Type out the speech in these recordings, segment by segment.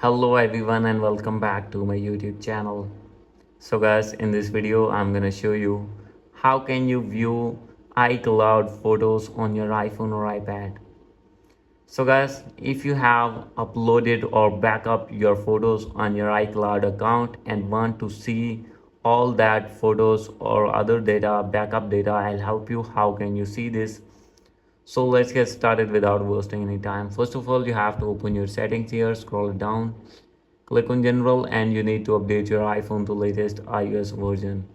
Hello everyone and welcome back to my YouTube channel. So guys, in this video I'm gonna show you how can you view iCloud photos on your iPhone or iPad. So guys, if you have uploaded or backup your photos on your iCloud account and want to see all that photos or other data, backup data, I'll help you how can you see this. So let's get started without wasting any time. First of all, you have to open your settings here, scroll it down. Click on general and you need to update your iPhone to latest iOS version.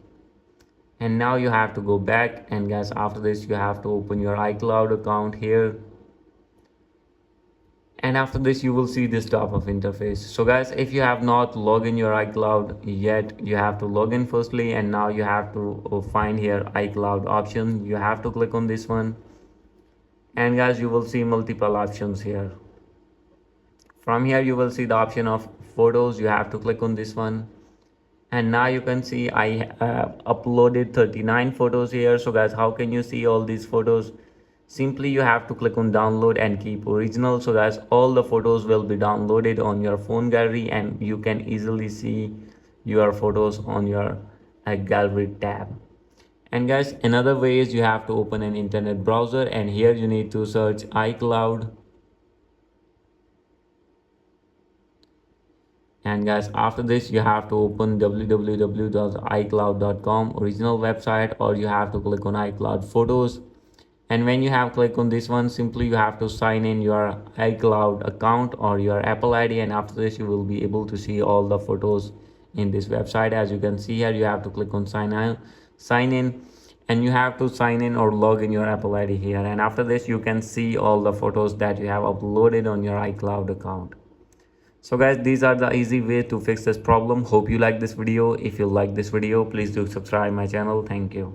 And now you have to go back, and guys, after this you have to open your iCloud account here. And after this you will see this type of interface. So guys, if you have not logged in your iCloud yet, you have to log in firstly, and now you have to find here iCloud option. You have to click on this one, and guys, you will see multiple options here. From here you will see the option of photos. You have to click on this one, and now you can see I have uploaded 39 photos here. So guys, how can you see all these photos? Simply you have to click on download and keep original. So guys, all the photos will be downloaded on your phone gallery, and you can easily see your photos on your gallery tab. And guys, another way is you have to open an internet browser, and here you need to search iCloud. And guys, after this you have to open www.icloud.com original website, or you have to click on iCloud photos. And when you have clicked on this one, simply you have to sign in your iCloud account or your Apple ID, and after this you will be able to see all the photos in this website. As you can see here, you have to click on sign in, and you have to sign in or log in your Apple ID here, and after this you can see all the photos that you have uploaded on your iCloud account. So guys, these are the easy way to fix this problem. Hope you like this video. If you like this video, please do subscribe my channel. Thank you.